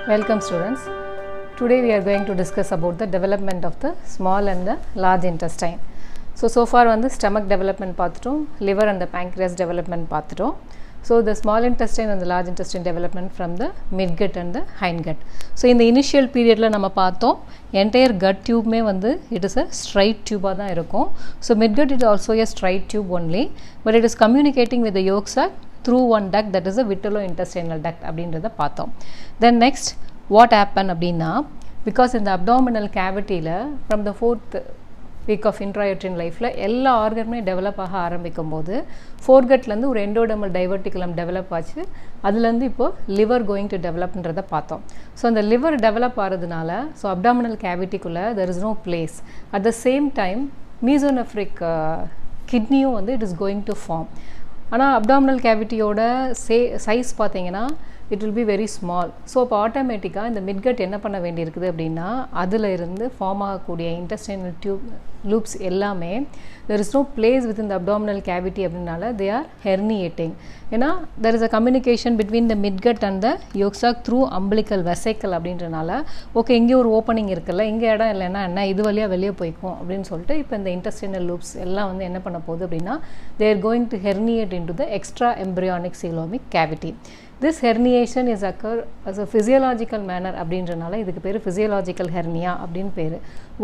Welcome students. Today we are going to discuss about the development of the small and the large intestine. So far வந்து stomach development பார்த்துட்டோம், liver and the pancreas development பார்த்துட்டோம். So the small intestine and the large intestine development from the midgut and the hindgut. So in the initial periodல நம்ம பார்த்தோம் entire gut tube மே வந்து it is a straight tube தான் இருக்கும். So midgut is also a straight tube only, but it is communicating with the yolk sac through one duct, that is a vitelo-intestinal duct அப்படின்றத பார்த்தோம். Then next what happen அப்படின்னா, because in the abdominal cavityல from the 4th week of intrauterine lifeல எல்லா ஆர்கனுமே develop ஆக ஆரம்பிக்கும் போது ஃபோர்கட்லேருந்து ஒரு எண்டோடெர்மல் diverticulum develop ஆச்சு. அதுலேருந்து இப்போது லிவர் கோயிங் டு டெவலப்ன்றதை பார்த்தோம். ஸோ அந்த லிவர் டெவலப் ஆகிறதுனால ஸோ அப்டாமினல் கேவிட்டிக்குள்ளே there is no place. At the same time mesonephric கிட்னியும் வந்து it is going to form. ஆனால் அப்டாமினல் கேவிட்டியோட சைஸ் பார்த்தீங்கன்னா it will be very small. So இப்போ ஆட்டோமேட்டிக்காக இந்த மிட்கட் என்ன பண்ண வேண்டியிருக்குது அப்படின்னா, அதில் இருந்து ஃபார்ம் ஆகக்கூடிய இன்டெஸ்டைனல் லூப்ஸ் எல்லாமே there is no place with இந்த அப்டாமினல் கேவிட்டி அப்படின்னால தே ஆர் ஹெர்னியேட்டிங். ஏன்னா there is a communication between the midgut and the yolk sac through umbilical vesicle அப்படின்றனால ஓகே இங்கே ஒரு ஓப்பனிங் இருக்குல்ல, இங்கே இடம் இல்லைன்னா என்ன இது வழியாக வெளியே போய்க்கும் அப்படின்னு சொல்லிட்டு இப்போ இந்த இன்டெஸ்டைனல் லூப்ஸ் எல்லாம் வந்து என்ன பண்ண போகுது அப்படின்னா they are going to herniate into the extra embryonic coelomic cavity. This herniation is occur as a physiological manner அப்படின்றனால இதுக்கு பேர் physiological hernia அப்படின்னு பேர்.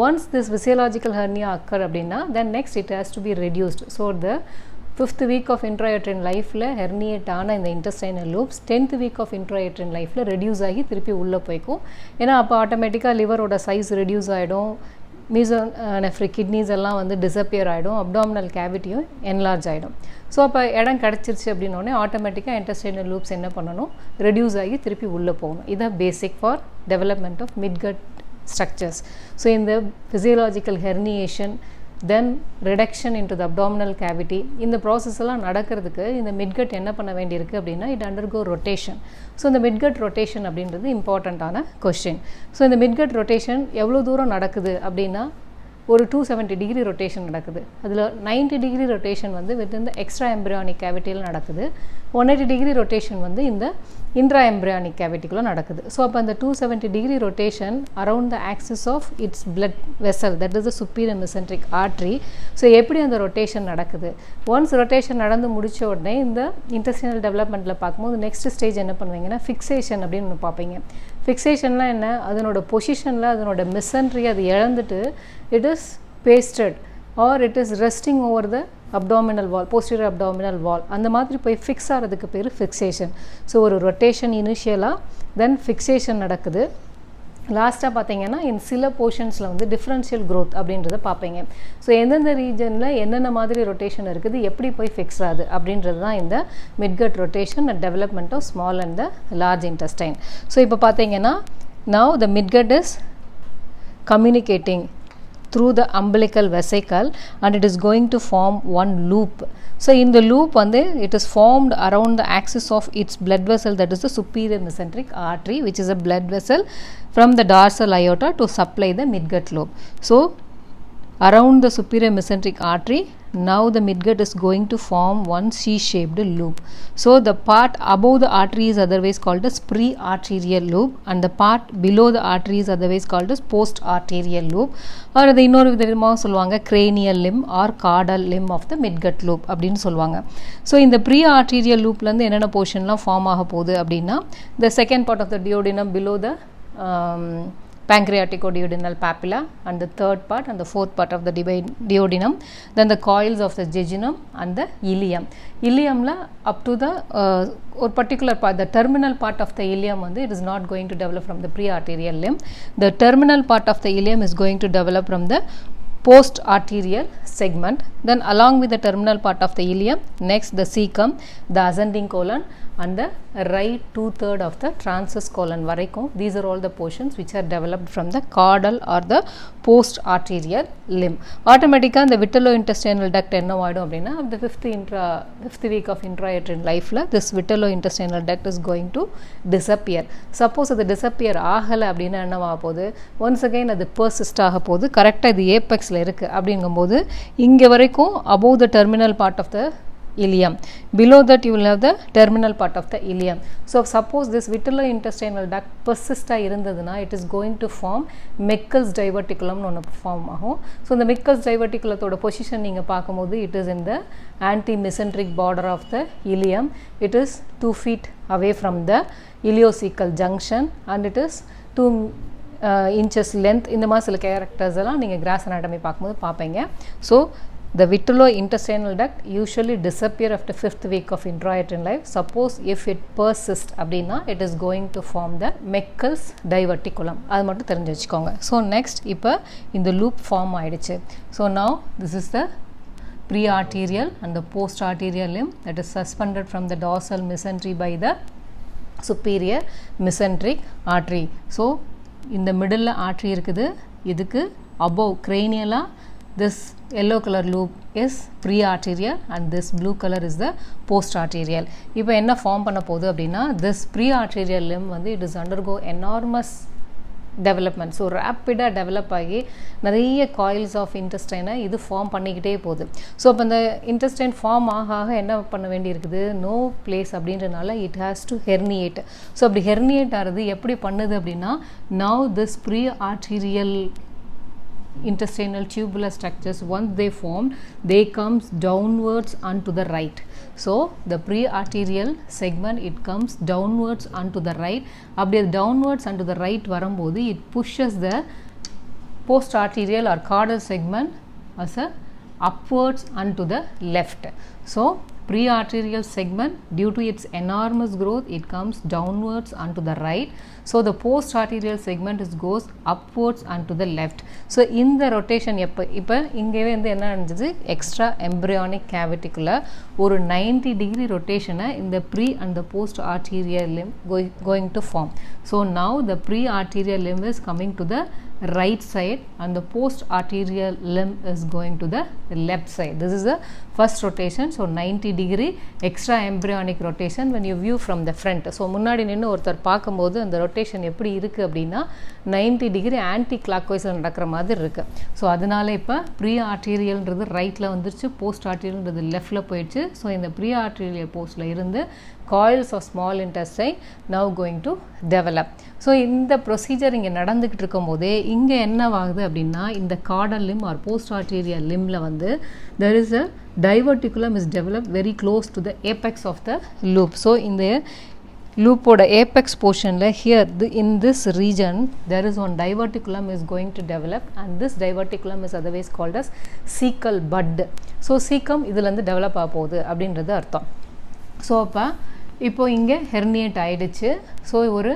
Once this physiological hernia occur அப்படின்னா then next it has to be reduced. So the 5th week of intrauterine lifeல herniate ஆன இந்த intestinal loops 10th week of intrauterine lifeல reduce ஆகி திருப்பி உள்ளே போய்க்கும். ஏன்னா அப்போ ஆட்டோமேட்டிக்காக லிவரோட சைஸ் ரெடியூஸ் ஆகிடும், மீசோனெஃப்ரிக் கிட்னிஸ் எல்லாம் வந்து டிஸப்பியர் ஆகிடும், அப்டாமினல் கேவிட்டியும் என்லார்ஜ் ஆகிடும். ஸோ அப்போ இடம் கிடச்சிருச்சு அப்படின்னோடனே ஆட்டோமேட்டிக்காக இன்டெஸ்டைனல் லூப்ஸ் என்ன பண்ணணும், ரெடியூஸ் ஆகி திருப்பி உள்ளே போகணும். இதுதான் basic for development of midgut structures. So இந்த physiological herniation then reduction into the abdominal cavity, இந்த ப்ராசஸ் எல்லாம் நடக்கிறதுக்கு இந்த மிட்கட் என்ன பண்ண வேண்டியிருக்கு அப்படின்னா இட் அண்டர்கோ ரொட்டேஷன். ஸோ இந்த மிட்கட் ரொட்டேஷன் அப்படின்றது இம்பார்ட்டண்ட்டான கொஸ்டின். ஸோ இந்த மிட்கட் ரொட்டேஷன் எவ்வளோ தூரம் நடக்குது அப்படின்னா ஒரு 270 டிகிரி ரொட்டேஷன் நடக்குது. அதில் 90 டிகிரி ரொட்டேஷன் வந்து வித் இந்த எக்ஸ்ட்ரா எம்ப்ரியானிக் கேவிட்டியில் நடக்குது, 180 டிகிரி ரொட்டேஷன் வந்து இந்த இன்ட்ரா எம்ப்ரியானிக் கேவிட்டிக்குள்ளே நடக்குது. ஸோ அப்போ அந்த 270 degree rotation around the axis of its blood vessel, that is the superior mesenteric artery. So எப்படி அந்த ரொட்டேஷன் நடக்குது, ஒன்ஸ் ரொட்டேஷன் நடந்து முடித்த உடனே இந்த இன்டெஸ்டினல் டெவலப்மெண்ட்டில் பார்க்கும்போது நெக்ஸ்ட் ஸ்டேஜ் என்ன பண்ணுவீங்கன்னா ஃபிக்ஸேஷன் அப்படின்னு ஒன்று பார்ப்பீங்க. ஃபிக்ஸேஷன்லாம் என்ன, அதனோட பொசிஷனில் அதனோட மெசன்ட்ரி அது இழந்துட்டு it is pasted or it is resting over the abdominal wall, posterior abdominal wall, அந்த மாதிரி போய் ஃபிக்ஸ் ஆகிறதுக்கு பேர் ஃபிக்ஸேஷன். ஸோ ஒரு ரொட்டேஷன் இனிஷியலாக தென் ஃபிக்ஸேஷன் நடக்குது. லாஸ்ட்டாக பார்த்தீங்கன்னா சில போர்ஷன்ஸில் வந்து டிஃப்ரென்ஷியல் க்ரோத் அப்படின்றத பார்ப்பீங்க. ஸோ எந்தெந்த ரீஜனில் என்னென்ன மாதிரி ரொட்டேஷன் இருக்குது, எப்படி போய் ஃபிக்ஸ் ஆகுது அப்படின்றது தான் இந்த midgut rotation and development of small and the large intestine. So இப்போ பார்த்தீங்கன்னா now the midgut is communicating through the umbilical vesicle and it is going to form one loop. So in the loop வந்து it is formed around the axis of its blood vessel, that is the superior mesenteric artery, which is a blood vessel from the dorsal aorta to supply the midgut lobe. So around the superior mesenteric artery now the midgut is going to form one C-shaped loop. So the part above the artery is otherwise called as pre-arterial loop and the part below the artery is otherwise called as post-arterial loop, or அது இன்னொரு விதமாக சொல்லுவாங்க cranial limb or caudal limb of the midgut loop அப்படின்னு சொல்லுவாங்க. So இந்த pre-arterial loopலேருந்து என்னென்ன போர்ஷன்லாம் form ஆக போகுது அப்படின்னா the second part of the duodenum below the pancreaticoduodenal papilla and the third part and the fourth part of the duodenum, then the coils of the jejunum and the ileum. Ileumla up to the or particular part, the terminal part of the ileum வந்து it is not going to develop from the pre-arterial limb. The terminal part of the ileum is going to develop from the post-arterial segment. Then along with the terminal part of the ileum, next the cecum, the ascending colon and the right 2/3 of the transverse colon வரைக்கும், these are all the portions which are developed from the caudal or the post-arterial limb. ஆட்டோமேட்டிக்காக இந்த vitelo-intestinal duct என்ன ஆகிடும் அப்படின்னா the 5th week of intrauterine lifeல this vitelo-intestinal duct is going to disappear. Suppose அது disappear ஆகலை அப்படின்னா என்ன ஆக போகுது, once again அது persist ஆக போகுது. கரெக்டாக இது ஏபெக்ஸில் இருக்குது அப்படிங்கும்போது இங்கே வரைக்கும் above the terminal part of the ileum. Below that you will have the terminal part of the ileum. So suppose this vitellointestinal duct persist irundaduna, it is going to form Meckel's diverticulum nu form agum. So the Meckel's diverticulatoda position neenga paakumbodhu, it is in the anti-mesenteric border of the ileum. It is 2 feet away from the ileocecal junction and it is 2 inches length. இந்த மாதிரி சில characters எல்லாம் நீங்கள் cross anatomy பார்க்கும்போது பார்ப்பீங்க. So the vitellointestinal duct usually disappear after 5th week of intrauterine life. Suppose if it persists அப்படின்னா it is going to form the Meckel's diverticulum. அது மட்டும் தெரிஞ்சு வச்சுக்கோங்க. ஸோ நெக்ஸ்ட் இப்போ இந்த லூப் ஃபார்ம் ஆயிடுச்சு. So now this is the pre-arterial and the post-arterial limb that is suspended from the dorsal mesentery by the superior mesenteric artery. So இந்த middle artery இருக்குது, இதுக்கு above cranially this yellow color loop is pre-arterial and this blue color is the post-arterial. இப்போ என்ன form பண்ண போகுது அப்படின்னா this pre-arterial limb வந்து it is undergo enormous development. So ரேப்பிடாக டெவலப் ஆகி நிறைய காயில்ஸ் ஆஃப் இன்டெஸ்டைனை இது ஃபார்ம் பண்ணிக்கிட்டே போகுது. ஸோ அப்போ இந்த இன்டெஸ்டைன் ஃபார்ம் ஆக என்ன பண்ண வேண்டி இருக்குது, நோ பிளேஸ் அப்படின்றனால it has to herniate. So அப்படி ஹெர்னியேட் ஆகிறது எப்படி பண்ணுது அப்படின்னா, now this pre arterial intestinal tubular structures, once they form, they comes downwards onto the right. So the pre-arterial segment, it comes downwards onto the right. அப்படியே downwards onto the right வரும்போது it pushes the post-arterial or caudal segment as a upwards onto the left. So pre-arterial segment, due to its enormous growth, it comes downwards onto the right. So post-arterial segment goes upwards onto the left. So in the rotation இப்போ இங்கேவே வந்து என்ன நடந்துச்சு, extra embryonic கேவிட்டிக்குள்ள ஒரு 90 degree ரொட்டேஷனை இந்த pre and the post arterial limb going to form. So now the pre-arterial limb is coming to the right side and the post-arterial limb is going to the left side. This is the first rotation. So 90 degree extra embryonic rotation when you view from the front. So முன்னாடி நின்று ஒருத்தர் பார்க்கும்போது அந்த rotation எப்படி இருக்குது அப்படின்னா 90 degree anti கிளாக்வைஸில் நடக்கிற மாதிரி இருக்குது. ஸோ அதனால இப்போ ப்ரீ ஆர்டீரியல்ன்றது ரைட்டில் வந்துருச்சு, போஸ்ட் ஆர்டீரியல்ன்றது லெஃப்டில் போயிடுச்சு. ஸோ இந்த ப்ரீ ஆர்டீரியல் போஸ்ட்டில் இருந்து coils of small intestine now going to develop. So இந்த ப்ரொசீஜர் இங்கே நடந்துக்கிட்டு இருக்கும் போதே இங்கே என்னவாகுது அப்படின்னா, இந்த caudal limb or post arterial limbல வந்து there is a diverticulum is developed very close to the apex of the loop. So இந்த லூப்போட apex portionல here in this region there is one diverticulum is going to develop and this diverticulum is otherwise called as cecal bud. So cecum இதுலேருந்து develop ஆக போகுது அப்படின்றது அர்த்தம். So அப்போ இப்போ இங்கே ஹெர்னியேட் ஆகிடுச்சு. ஸோ ஒரு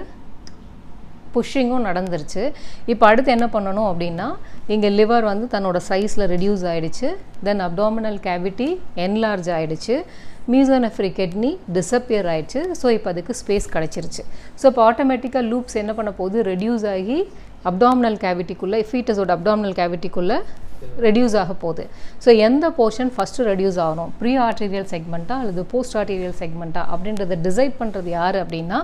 புஷ்ஷிங்கும் நடந்துருச்சு. இப்போ அடுத்து என்ன பண்ணணும் அப்படின்னா, இங்கே லிவர் வந்து தன்னோட சைஸில் ரெடியூஸ் ஆகிடுச்சு, தென் அப்டாமினல் கேவிட்டி என்லார்ஜ் ஆகிடுச்சு, மீசோனெஃப்ரிக் கிட்னி டிஸப்பியர் ஆகிடுச்சு. ஸோ இப்போ அதுக்கு ஸ்பேஸ் கிடச்சிருச்சு. ஸோ இப்போ ஆட்டோமேட்டிக்காக லூப்ஸ் என்ன பண்ண போகுது, ரெடியூஸ் ஆகி அப்டாமினல் கேவிட்டிக்குள்ளே, ஃபீட்டஸோட அப்டாமினல் கேவிட்டிக்குள்ளே ரெடியூஸ் ஆக போகுது. ஸோ எந்த போர்ஷன் ஃபஸ்ட்டு ரெடியூஸ் ஆகணும், ப்ரீ ஆர்டீரியல் செக்மெண்ட்டா அல்லது போஸ்ட் ஆர்டீரியல் செக்மெண்ட்டா அப்படின்றத டிசைட் பண்ணுறது யார் அப்படின்னா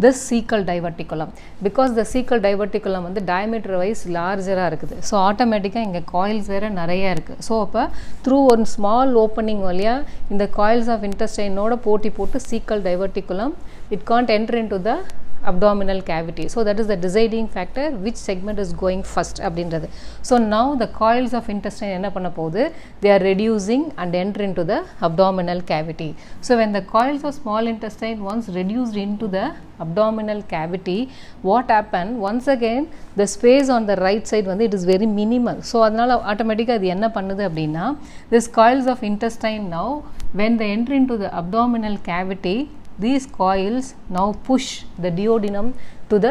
this சீக்கல் diverticulum. Because the சீக்கல் diverticulum வந்து டயமீட்டர் வைஸ் லார்ஜராக இருக்குது. ஸோ ஆட்டோமேட்டிக்காக இங்கே காயில்ஸ் வேறு நிறையா இருக்குது. ஸோ அப்போ த்ரூ ஒரு ஸ்மால் ஓப்பனிங் வழியாக இந்த காயில்ஸ் ஆஃப் இன்டெஸ்டைனோட போட்டி போட்டு சீக்கல் diverticulum it can't enter in to the abdominal cavity. So that is the deciding factor which segment is going first அப்படின்றது. So now the coils of intestine என்ன பண்ண போகுது, they are reducing and enter into the abdominal cavity. So when the coils of small intestine once reduced into the abdominal cavity, what happen, once again the space on the right side வந்து it is very minimal. So அதனால ஆட்டோமேட்டிக்காக அது என்ன பண்ணுது அப்படின்னா, this coils of intestine now when they enter into the abdominal cavity, these coils now push the duodenum to the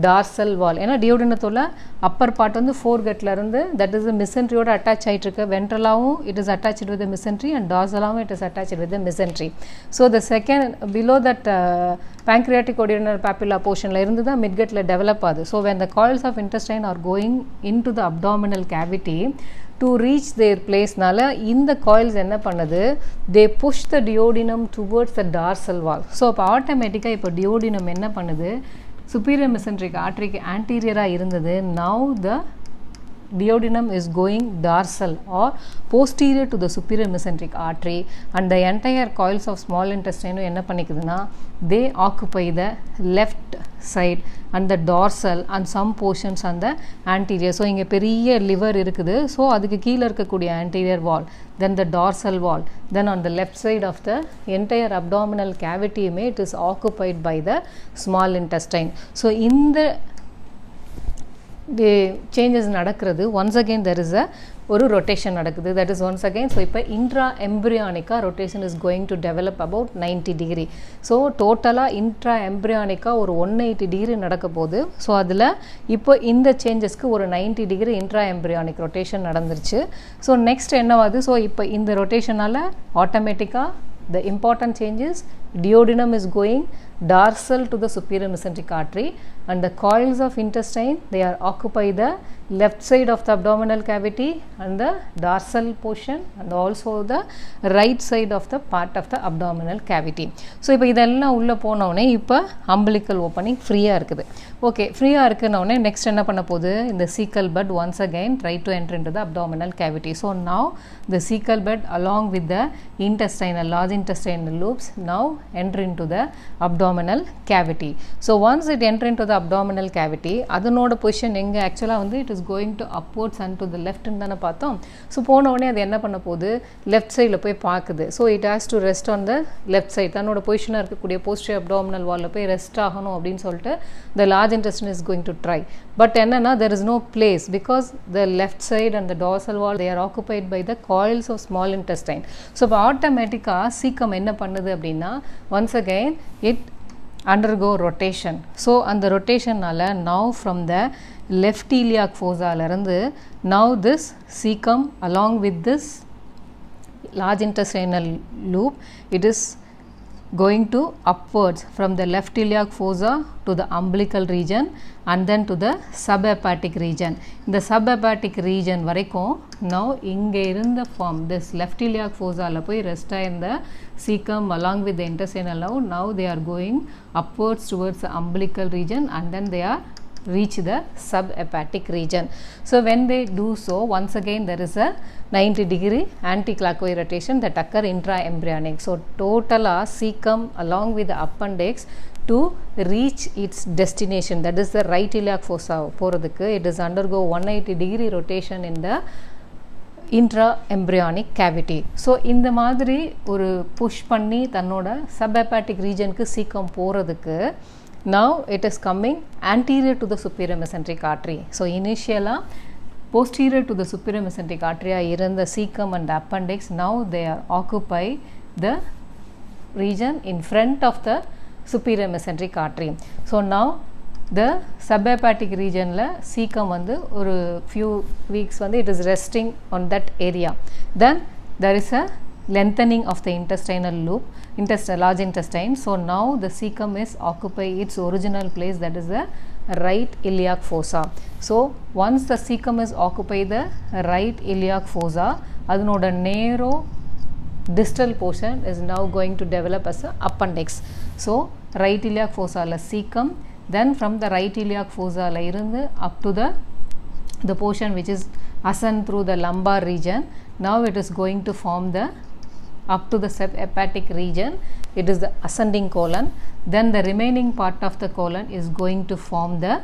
dorsal wall. ஏன்னா டியோடினத்தோட Appar part வந்து ஃபோர்கட்ல இருந்து தட் இஸ் மிசென்ட்ரியோட அட்டாச் ஆகிட்டு இருக்கு. வென்ட்ரலாகவும் it is attached with mesentery and டார்சலாகவும் it is attached with mesentery. So the second below that pancreatic duodenal papilla போர்ஷனில் இருந்து தான் மிட்கட்டில் டெவலப் ஆகுது. ஸோ when the coils of intestine are going into the abdominal cavity to reach their placeனால இந்த coils என்ன பண்ணுது, they push the duodenum towards the dorsal wall. So அப்போ ஆட்டோமேட்டிக்காக இப்போ duodenum என்ன பண்ணுது, superior mesenteric artery anterior இருந்தது, now the duodenum is going dorsal or posterior to the superior mesenteric artery, and the entire coils of small intestine என்ன பண்ணிக்குதுன்னா they occupy the left side and the dorsal and some portions on the anterior. So இங்கே பெரிய liver இருக்குது, so அதுக்கு கீழே இருக்கக்கூடிய anterior wall, then the dorsal wall, then on the left side of the entire abdominal cavity it is occupied by the small intestine. So in the changes நடக்கிறது, once again there is a ஒரு rotation நடக்குது, that is once again. So இப்போ intra embryonica rotation is going to develop about 90 degree. So டோட்டலாக intra embryonica ஒரு 180 degree நடக்க போகுது. So அதில் இப்போ இந்த சேஞ்சஸ்க்கு ஒரு 90 degree intra embryonic rotation நடந்துருச்சு. ஸோ நெக்ஸ்ட் என்னவாது, ஸோ இப்போ இந்த ரொட்டேஷனால் ஆட்டோமேட்டிக்காக the important change is duodenum is going dorsal to the superior mesenteric artery, and the coils of intestine they are occupy the left side of the abdominal cavity and the dorsal portion and also the right side of the part of the abdominal cavity. So இப்போ இதெல்லாம் உள்ள போனோனே இப்போ umbilical opening ஃப்ரீயா இருக்குது. Okay, ஃப்ரீயா இருக்குனோனே next என்ன பண்ண போகுது, இந்த cecal bud once again try to enter into the abdominal cavity. So now the cecal bud along with the intestinal large intestinal loops now enter into the abdominal cavity. So once it enter into the abdominal cavity, அதனோட position எங்க ஆக்சுவலா வந்து it is going to upwards and to the left ன்னு தான பார்த்தோம். So போன உடனே அது என்ன பண்ண போகுது, லெஃப்ட் சைடில் போய் பார்க்குது. So it has to rest on the left side, தன்னோட பொசிஷனாக இருக்கக்கூடிய போஸ்டர் அப்டாமினல் வாலில் போய் ரெஸ்ட் ஆகணும் அப்படின்னு சொல்லிட்டு the large intestine is going to try. But என்னன்னா there is no place because the left side and the dorsal wall they are occupied by the coils of small intestine. So இப்போ ஆட்டோமேட்டிக்காக caecum என்ன பண்ணுது அப்படின்னா once again it undergo rotation. So அந்த ரொட்டேஷனால் now from the left iliac fossa இருந்து now this cecum along with this large intestinal loop it is going to upwards from the left iliac fossa to the umbilical region and then to the subhepatic region. In the subhepatic region வரைக்கும் now இங்கே இருந்த form this left iliac fossa ல போய் rest ஆயிருந்த cecum along with the intestinal now they are going upwards towards the umbilical region and then they are reach the subhepatic region. So when they do so, once again there is a 90 degree anti-clockwise rotation that occur intra-embryonic. So total cecum along with the appendix to reach its destination, that is the right iliac fossa போறதுக்கு it is undergo 180 degree rotation in the intra-embryonic cavity. So இந்த மாதிரி ஒரு push பண்ணி தன்னோட subhepatic regionக்கு cecum போறதுக்கு now it is coming anterior to the superior mesenteric artery. So initially posterior to the superior mesenteric artery இருந்த cecum and appendix now they are occupy the region in front of the superior mesenteric artery. So now the subhepatic region la cecum வந்து ஒரு few weeks வந்து it is resting on that area. Then there is a lengthening of the intestinal loop, large intestine. So now the cecum is occupy its original place, that is the right iliac fossa. So once the cecum is occupy the right iliac fossa, அதனோட narrow distal portion is now going to develop as a appendix. So right iliac fossa la cecum, then from the right iliac fossa la irundhu up to the portion which is ascend through the lumbar region, now it is going to form the up to the subhepatic region, it is the ascending colon. Then the remaining part of the colon is going to form the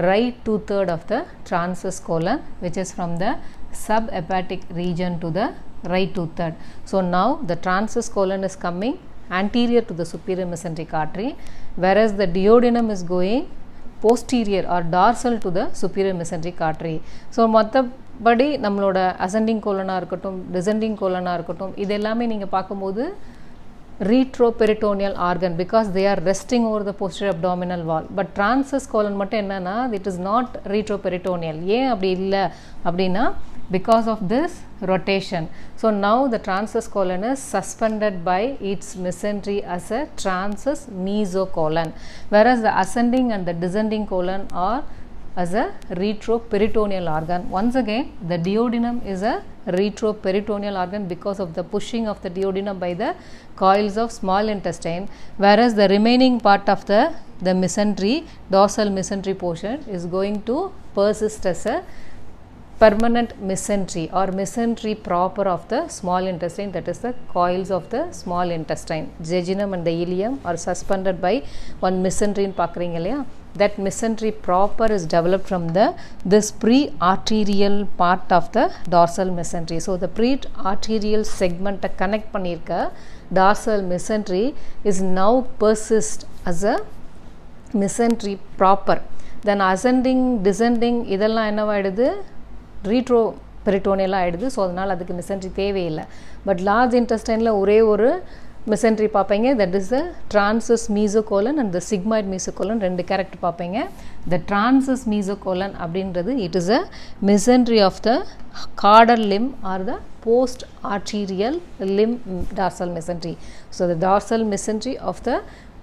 right 2/3 of the transverse colon, which is from the subhepatic region to the right 2/3. So now the transverse colon is coming anterior to the superior mesenteric artery, whereas the duodenum is going posterior or dorsal to the superior mesenteric artery. So மற்றபடி நம்மளோட ascending colon-ஆ இருக்கட்டும் descending colon-ஆ இருக்கட்டும் இது எல்லாமே நீங்கள் பார்க்கும்போது retroperitoneal organ because they are resting over the posterior abdominal wall. But transverse colon மட்டும் என்னன்னா it is not retroperitoneal. ஏன் அப்படி இல்லை அப்படின்னா because of this rotation. So now the transverse colon is suspended by its mesentery as a transverse mesocolon, whereas the ascending and the descending colon are as a retroperitoneal organ. Once again the duodenum is a retroperitoneal organ because of the pushing of the duodenum by the coils of small intestine, whereas the remaining part of the mesentery, dorsal mesentery portion is going to persist as a permanent mesentery or mesentery proper of the small intestine, that is the coils of the small intestine. Jejunum and the ileum are suspended by one mesentery பார்க்குறீங்க இல்லையா, that mesentery proper is developed from this pre-arterial part of the dorsal mesentery. So the pre-arterial segment connect பண்ணிருக்க dorsal mesentery is now persist as a mesentery proper. Then ascending descending இதெல்லாம் என்னவாயிடுது, retro பெரிட்டோனியலாக ஆகிடுது. So அதனால் அதுக்கு மிசென்ட்ரி தேவையில்லை. But large இன்டெஸ்டைனில் ஒரே ஒரு mesentery பார்ப்பீங்க, that is the transverse mesocolon and the sigmoid mesocolon, ரெண்டு கேரக்டர் பார்ப்பீங்க. த ட்ரான்சஸ் மீசோகோலன் அப்படின்றது it is a mesentery of the caudal limb or the post arterial limb dorsal mesentery. So the dorsal mesentery of the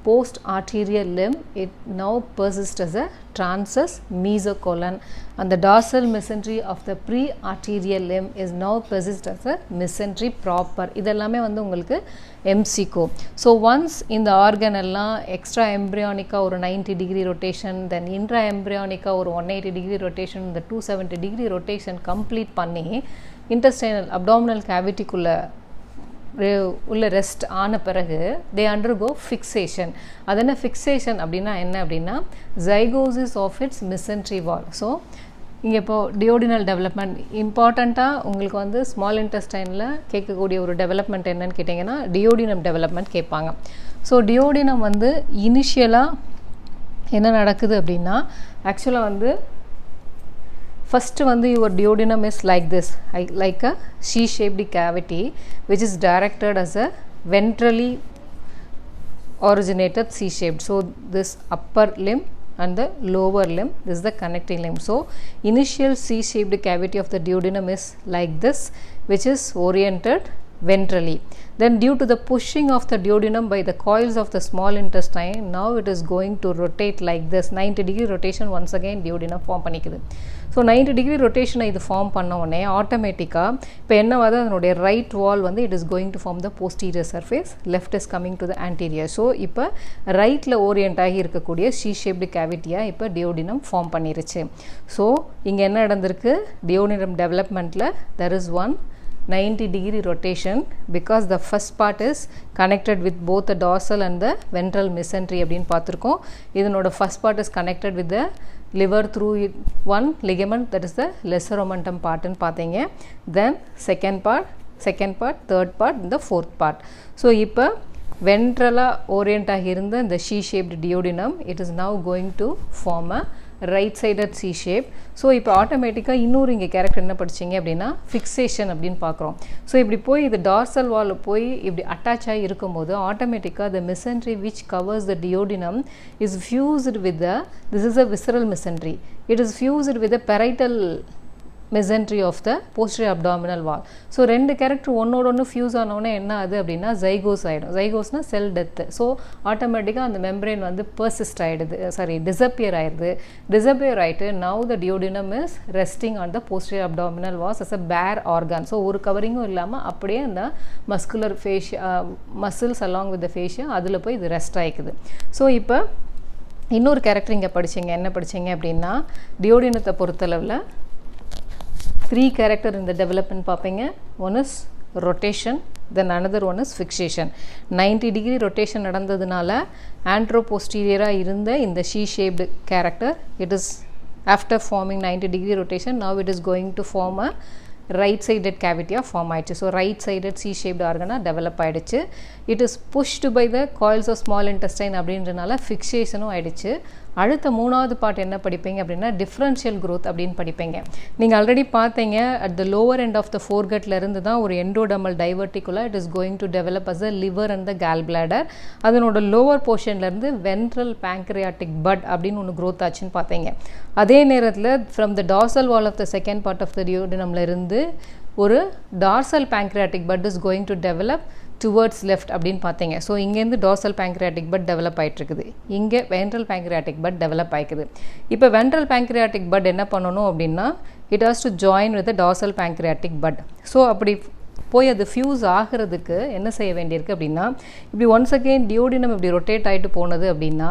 post arterial limb, it now persists as a transverse mesocolon, and the dorsal mesentery of the pre-arterial limb is now persist as a mesentery proper. இதெல்லாமே வந்து உங்களுக்கு MCQ. So once இந்த organ எல்லாம் extra எம்ப்ரியானிக்கா ஒரு 90 degree rotation, தென் intra எம்ப்ரியானிக்கா ஒரு 180 degree rotation, இந்த 270 degree rotation complete பண்ணி intestinal abdominal கேவிட்டிக்குள்ள உள்ள ரெஸ்ட் ஆன பிறகு தே அண்டர்கோ ஃபிக்ஸேஷன். அது என்ன ஃபிக்ஸேஷன் அப்படின்னா என்ன அப்படின்னா ஜைகோசிஸ் ஆஃப் இட்ஸ் மிசென்ட்ரி வால். ஸோ இங்கே இப்போது டியோடினல் டெவலப்மெண்ட் இம்பார்ட்டண்ட்டாக உங்களுக்கு வந்து ஸ்மால் இன்டெஸ்டைனில் கேட்கக்கூடிய ஒரு டெவலப்மெண்ட் என்னன்னு கேட்டிங்கன்னா டியோடினம் டெவலப்மெண்ட் கேட்பாங்க. ஸோ டியோடினம் வந்து இனிஷியலாக என்ன நடக்குது அப்படின்னா, ஆக்சுவலாக வந்து ஃபஸ்ட்டு வந்து your duodenum is like this, like a C-shaped cavity which is directed as a ventrally originated C-shaped. So this upper limb and the lower limb, this is the connecting limb. So initial C-shaped cavity of the duodenum is like this, which is oriented ventrally. Then due to the pushing of the duodenum by the coils of the small intestine, now it is going to rotate like this. 90 degree rotation once again duodenum form பண்ணிக்குது. So 90 degree ரொட்டேஷனை இது form பண்ண உடனே ஆட்டோமேட்டிக்காக இப்போ என்னவாது அதனுடைய right wall வந்து it is going to form the posterior surface, left is coming to the anterior. So இப்போ ரைட்டில் ஓரியன்ட் ஆகி இருக்கக்கூடிய சி ஷேப்டு கேவிட்டியாக இப்போ டியோடினம் ஃபார்ம் பண்ணிருச்சு. ஸோ இங்கே என்ன நடந்திருக்கு, டியோடினம் டெவலப்மெண்ட்டில் there is one 90 degree rotation because the first part is connected with both the dorsal and the ventral mesentery அப்படின்னு பார்த்துருக்கோம். இதனோட first part is connected with the liver through one ligament, that is the lesser omentum part ன்னு பார்த்தீங்க. Then second part, third part, the fourth part. So இப்போ ventrala orient ஆகியிருந்த இந்த C-shaped duodenum, it is now going to form a right sided C shape. So இப்போ ஆட்டோமேட்டிக்காக இன்னொரு இங்கே character என்ன படிச்சிங்க அப்படின்னா ஃபிக்ஸேஷன் அப்படின்னு பார்க்குறோம். ஸோ இப்படி போய் இது டார்சல் வாலில் போய் இப்படி அட்டாச் ஆகி இருக்கும்போது ஆட்டோமேட்டிக்காக the mesentery which covers the duodenum is fused with the, this is a visceral mesentery, it is fused with the parietal mesentery of the posterior abdominal wall. So ரெண்டு கேரக்டர் ஒன்னோட ஒன்று fuse ஆனோடனே என்ன ஆகுது அப்படின்னா ஜைகோஸ் ஆகிடும். ஜைகோஸ்னால் செல் டெத்து. ஸோ ஆட்டோமேட்டிக்காக அந்த மெம்பரேன் வந்து பர்சிஸ்ட் ஆகிடுது, டிஸப்பியர் ஆகிடுது. டிஸப்பியர் ஆகிட்டு now the duodenum is resting on the posterior abdominal walls as a bare organ. So ஒரு கவரிங்கும் இல்லாமல் அப்படியே அந்த muscular muscles along with the fascia அதில் போய் இது ரெஸ்ட் ஆகிக்குது. ஸோ இப்போ இன்னொரு கேரக்டர் இங்கே படிச்சிங்க, என்ன படிச்சிங்க அப்படின்னா டியோடினத்தை பொறுத்தளவில் 3 character in the development பார்ப்பீங்க. One is rotation, then another one is fixation. 90 degree rotation நடந்ததுனால anteroposterior இருந்த இந்த C-shaped character, it is after forming 90 degree rotation, now it is going to form a right sided cavity form ஆயிடுச்சு. So right sided C shaped ஆர்கனாக develop ஆகிடுச்சு. It is pushed by the coils of small intestine அப்படின்றனால ஃபிக்ஸேஷனும் ஆகிடுச்சு. அடுத்த மூணாவது part என்ன படிப்பீங்க அப்படின்னா டிஃப்ரென்ஷியல் க்ரோத் அப்படின்னு படிப்பீங்க. நீங்கள் ஆல்ரெடி பார்த்தீங்க at the lower end of the ஃபோர்கட்லேருந்து தான் ஒரு endodermal diverticula it is going to develop as a liver and the gall bladder. அதனோட லோவர் போர்ஷன்லேருந்து வென்ட்ரல் பேங்க்ரியாட்டிக் பட் அப்படின்னு ஒன்று க்ரோத் ஆச்சுன்னு பார்த்தீங்க. அதே நேரத்தில் from the dorsal wall of the second part of the டியோடினம்ல இருந்து ஒரு dorsal pancreatic bud is going to develop towards left அப்படின்னு பார்த்தீங்க. ஸோ இங்கேருந்து டார்சல் பேங்க்ரியாட்டிக் பட் டெவலப் ஆகிட்டுருக்குது, இங்கே வென்ட்ரல் பேங்க்ரியாட்டிக் பட் டெவலப் ஆகிக்குது. இப்போ வென்ட்ரல் பேங்க்ரியாட்டிக் பட் என்ன பண்ணணும் அப்படின்னா it has to join with dorsal pancreatic but. So அப்படி போய் அது ஃபியூஸ் ஆகிறதுக்கு என்ன செய்ய வேண்டியிருக்கு அப்படின்னா, இப்படி ஒன்ஸ் அகெயின் டியோடினம் இப்படி ரொட்டேட் ஆகிட்டு போனது அப்படின்னா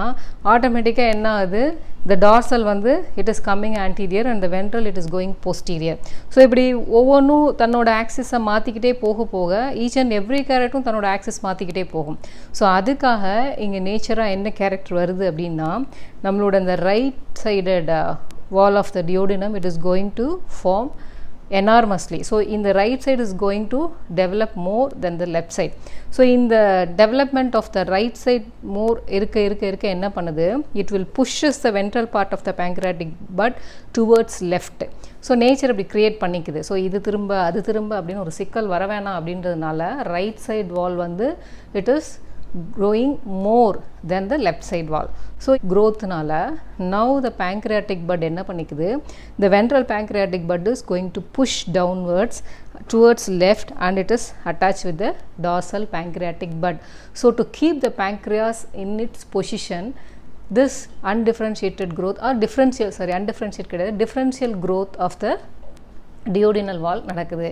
ஆட்டோமேட்டிக்காக என்ன ஆகுது, the dorsal வந்து it is coming anterior and the ventral it is going posterior. So இப்படி ஒவ்வொன்றும் தன்னோட ஆக்சிஸை மாற்றிக்கிட்டே போக போக ஈச் அண்ட் எவ்ரி கேரக்டரும் தன்னோட ஆக்சிஸ் மாற்றிக்கிட்டே போகும். ஸோ அதுக்காக இங்கே நேச்சராக என்ன கேரக்டர் வருது அப்படின்னா, நம்மளோட இந்த right sided wall of the duodenum it is going to form enormously. So in the right side is going to develop more than the left side. So in the development of the right side more irka enna பண்ணுது, it will pushes the ventral part of the pancreatic bud towards left. So nature அப்படி create பண்ணிக்குது. So இது திரும்ப அது திரும்ப அப்படின்னு ஒரு சிக்கல் வர வேணாம் அப்படின்றதுனால right side wall வந்து it is growing more than the left side wall. So growth nala now the pancreatic bud enna panikkudu, the ventral pancreatic bud is going to push downwards towards left and it is attached with the dorsal pancreatic bud. So to keep the pancreas in its position, this undifferentiated growth or differential growth of the duodenal wall நடக்குது.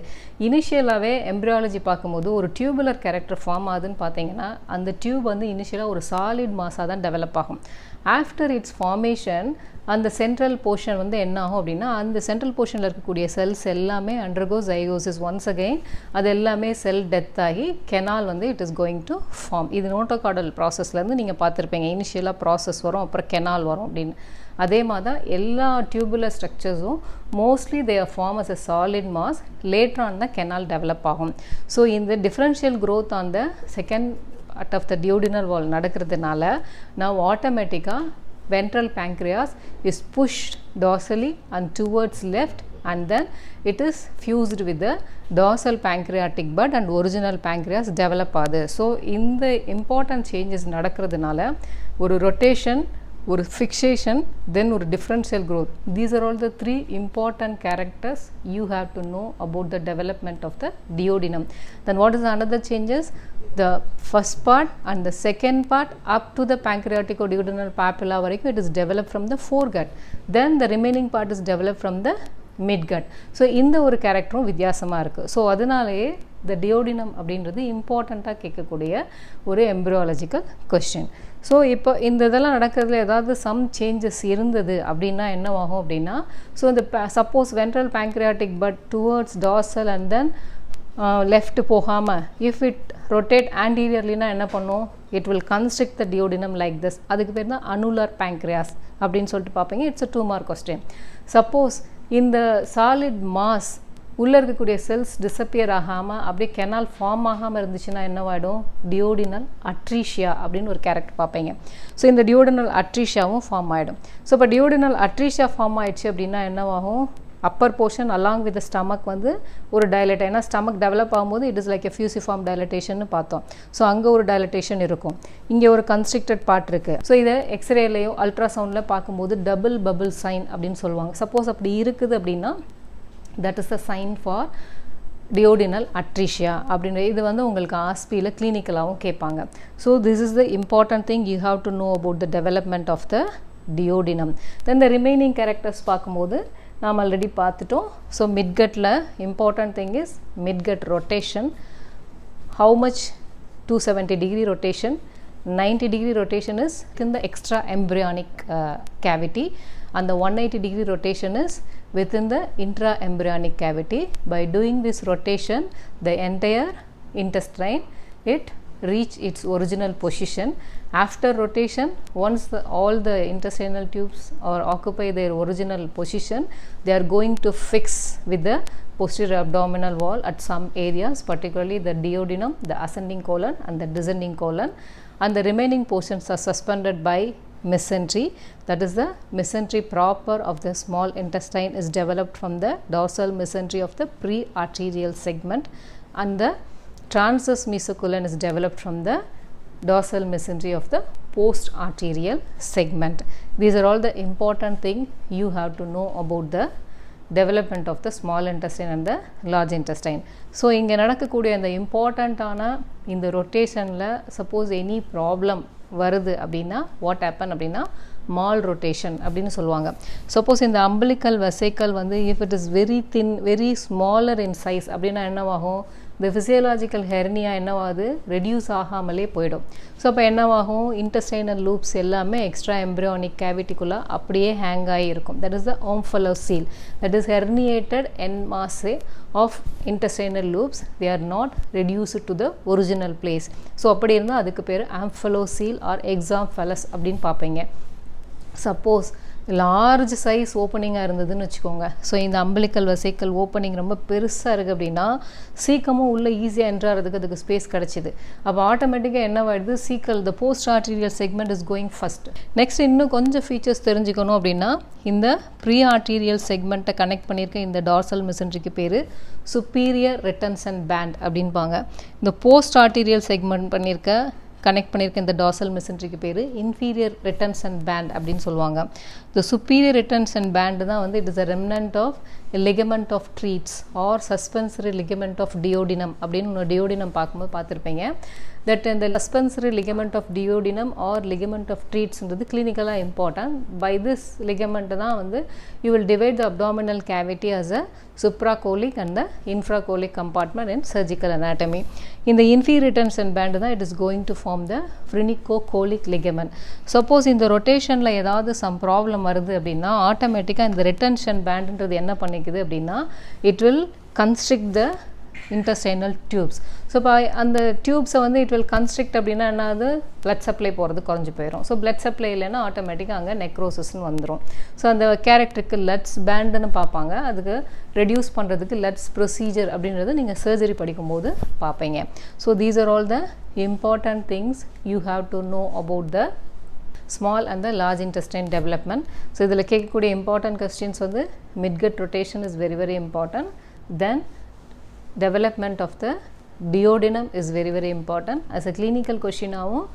இனிஷியலாகவே embryology பார்க்கும்போது ஒரு tubular character form ஆகுதுன்னு பார்த்தீங்கன்னா, அந்த tube வந்து இனிஷியலாக ஒரு சாலிட் மாஸாக தான் டெவலப் ஆகும். ஆஃப்டர் இட்ஸ் ஃபார்மேஷன் அந்த சென்ட்ரல் போர்ஷன் வந்து என்ன ஆகும் அப்படின்னா, அந்த சென்ட்ரல் போர்ஷனில் இருக்கக்கூடிய செல்ஸ் எல்லாமே அண்டர்கோ ஜைகோசிஸ் ஒன்ஸ் அகெயின், அது எல்லாமே செல் டெத் ஆகி கெனால் வந்து it is going to form. இது நோட்டோகார்டல் ப்ராசஸ்லேருந்து நீங்கள் பார்த்துருப்பீங்க, இனிஷியலாக ப்ராசஸ் வரும் அப்புறம் கெனால் வரும் அப்படின்னு. அதே மாதிரி தான் எல்லா டியூபுலர் ஸ்ட்ரக்சர்ஸும் mostly they are form as a solid mass, later on தான் கெனால் டெவலப் ஆகும். ஸோ இந்த differential growth on the second part of the duodenal wall நடக்கிறதுனால now automatically ventral pancreas is pushed dorsally and towards left and then it is fused with the dorsal pancreatic bud and original pancreas develop ஆகுது. So இந்த important changes நடக்கிறதுனால ஒரு rotation, ஒரு fixation, then ஒரு differential growth. These are all the three important characters you have to know about the development of the duodenum. Then what is another changes? The first part and the second part up to the pancreatic or duodenal papilla varaikkum it is developed from the foregut. Then the remaining part is developed from the midgut. So இந்த ஒரு கேரக்டரும் வித்தியாசமாக இருக்குது. So அதனாலேயே the duodenum அப்படின்றது இம்பார்ட்டண்ட்டாக கேட்கக்கூடிய ஒரு எம்ப்ரியாலஜிக்கல் கொஸ்டின். ஸோ இப்போ இந்த இதெல்லாம் நடக்கிறதுல ஏதாவது சம் சேஞ்சஸ் இருந்தது அப்படின்னா என்னவாகும் அப்படின்னா, ஸோ இந்த suppose ventral pancreatic but towards dorsal and then left போகாமல் இஃப் இட் ரொட்டேட் ஆன்டீரியர்லினா என்ன பண்ணும், it will constrict the duodenum like this. அதுக்கு பேர் தான் அனுலர் பேங்க்ரியாஸ் அப்படின்னு சொல்லிட்டு பார்ப்பீங்க. It's a 2 mark question. Suppose இந்த சாலிட் மாஸ் உள்ளே இருக்கக்கூடிய செல்ஸ் டிஸப்பியர் ஆகாமல் அப்படியே கெனால் ஃபார்ம் ஆகாமல் இருந்துச்சுன்னா என்னவாயிடும், டியோடினல் அட்ரீஷியா அப்படின்னு ஒரு கேரக்டர் பார்ப்பீங்க. ஸோ இந்த டியோடினல் அட்ரீஷியாவும் ஃபார்ம் ஆகிடும். ஸோ இப்போ டியோடினல் அட்ரீஷியா ஃபார்ம் ஆகிடுச்சு அப்படின்னா என்னவாகும், upper portion along with stomach வந்து ஒரு டைலட், ஏன்னா ஸ்டமக் டெவலப் ஆகும்போது it is like a fusiform dilatation பார்த்தோம். ஸோ அங்கே ஒரு டைலட்டேஷன் இருக்கும், இங்கே ஒரு கன்ஸ்ட்ரிக்டட் பார்ட் இருக்குது. ஸோ இதை எக்ஸ்ரேலையோ அல்ட்ராசவுண்டில் பார்க்கும்போது டபுள் பபிள் சைன் அப்படின்னு சொல்லுவாங்க. சப்போஸ் அப்படி இருக்குது அப்படின்னா that is the sign for duodenal atresia அப்படின்ற இது வந்து உங்களுக்கு ஆஸ்பியில் கிளினிக்கலாகவும் கேட்பாங்க. So this is the important thing you have to know about the development of the duodenum. Then the remaining characters பார்க்கும்போது நாம் ஆல்ரெடி பார்த்துட்டோம். ஸோ மிட்கட்டில் important thing is midgut rotation. How much 270 degree rotation, 90 degree rotation is in the extra embryonic cavity and the 180 degree rotation is within the intra-embryonic cavity. By doing this rotation, the entire intestine, it reach its original position. After rotation, once all the intestinal tubes are occupy their original position, they are going to fix with the posterior abdominal wall at some areas, particularly the duodenum, the ascending colon and the descending colon, and the remaining portions are suspended by mesentery. That is the mesentery proper of the small intestine is developed from the dorsal mesentery of the pre-arterial segment, and the transverse mesocolon is developed from the dorsal mesentery of the post-arterial segment. These are all the important thing you have to know about the development of the small intestine and the large intestine. So இங்கே நடக்கக்கூடிய அந்த இம்பார்ட்டண்ட்டான இந்த ரொட்டேஷனில் suppose any problem வருது அப்படின்னா what happen அப்படின்னா malrotation அப்படின்னு சொல்லுவாங்க. சப்போஸ் இந்த அம்பிளிக்கல் வெசைக்கல் வந்து if it is very thin very smaller in size அப்படின்னா என்னவாகும், இந்த physiological hernia என்னவாகுது ரெடியூஸ் ஆகாமலே போயிடும். ஸோ அப்போ என்னவாகும் intestinal loops எல்லாமே எக்ஸ்ட்ரா எம்ப்ரியானிக் கேவிட்டிக்குள்ளே அப்படியே ஹேங் ஆகி இருக்கும். That is the omphalocele, that is herniated en masse of intestinal loops. They are not reduced to the original place. So அப்படி இருந்தால் அதுக்கு பேர் omphalocele or exomphalus அப்படின்னு பார்ப்பீங்க. சப்போஸ் லார்ஜ் சைஸ் ஓப்பனிங்காக இருந்ததுன்னு வச்சுக்கோங்க. ஸோ இந்த அம்பிளிக்கல் வெசிக்கல் ஓப்பனிங் ரொம்ப பெருசாக இருக்குது அப்படின்னா சீக்கிரமும் உள்ளே ஈஸியாக என்ட்ராகிறதுக்கு அதுக்கு ஸ்பேஸ் கிடச்சிது. அப்போ ஆட்டோமேட்டிக்காக என்னவாயிடுது, cecal the post arterial segment is going first. Next இன்னும் கொஞ்சம் ஃபீச்சர்ஸ் தெரிஞ்சுக்கணும் அப்படின்னா இந்த ப்ரீ ஆர்டீரியல் செக்மெண்ட்டை கனெக்ட் பண்ணியிருக்க இந்த டார்சல் மெசன்ட்ரிக்கு பேர் சுப்பீரியர் ரிட்டன்ஷன் பேண்ட் அப்படின்பாங்க. இந்த போஸ்ட் ஆர்டீரியல் செக்மெண்ட் கனெக்ட் பண்ணியிருக்க இந்த டார்சல் மெசன்ட்ரிக்கு பேர் இன்ஃபீரியர் ரிட்டன்ஷன் பேண்ட் அப்படின்னு சொல்லுவாங்க. இந்த சுப்பீரியர் ரிட்டன்ஷன் பேண்டு தான் வந்து it is a remnant of ligament of Treitz or suspensory ligament of duodenum அப்படின்னு டியோடினம் பார்க்கும்போது பார்த்துருப்பீங்க. தட் இந்த suspensory ligament of duodenum or ligament of ட்ரீட்ஸ்ன்றது கிளினிக்கலாக இம்பார்ட்டன்ட். பை திஸ் லிகமெண்ட் தான் வந்து you will divide the abdominal cavity as a supracolic and the infracolic compartment in surgical anatomy. In the inferior retention band தான் it is going to form the phrenicocholic ligament. Suppose இந்த ரொட்டேஷனில் ஏதாவது some problem வருது அப்படின்னா ஆட்டோமேட்டிக்காக இந்த retention பேண்டுன்றது என்ன பண்ணிக்குது அப்படின்னா it will constrict the intestinal tubes. So இப்போ அந்த டியூப்ஸை வந்து இட் வில் கன்ஸ்ட்ரிக்ட் அப்படின்னா என்னது, பிளட் சப்ளை போகிறது குறைஞ்சி போயிடும். ஸோ பிளட் சப்ளை இல்லைன்னா ஆட்டோமேட்டிக்காக அங்கே நெக்ரோசிஸ்ன்னு வந்துடும். ஸோ அந்த கேரக்டருக்கு லட்ஸ் பேண்டுன்னு பார்ப்பாங்க. அதுக்கு ரெடியூஸ் பண்ணுறதுக்கு லட்ஸ் ப்ரொசீஜர் அப்படின்றது நீங்கள் சர்ஜரி படிக்கும்போது பார்ப்பீங்க. So these are all the important things you have to know about the small and the large intestine development. So இதில் கேட்கக்கூடிய இம்பார்ட்டன்ட் கொஸ்டின்ஸ் வந்து midgut rotation is very very important. Then development of the duodenum is very very important. As a clinical question ஆகும்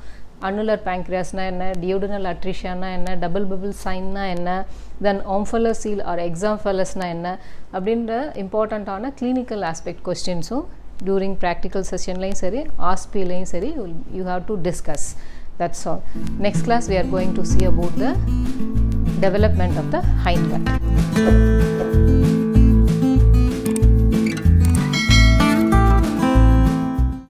annular pancreas na enna, duodenal atresia na enna, double bubble sign na enna, then omphalocele or exomphalus na enna அப்படின்ற இம்பார்ட்டண்ட்டான clinical aspect questions-உம் during practical session-லையும் சரி ASPE-லையும் சரி you have to discuss. That's all. Next class we are going to see about the development of the hindgut.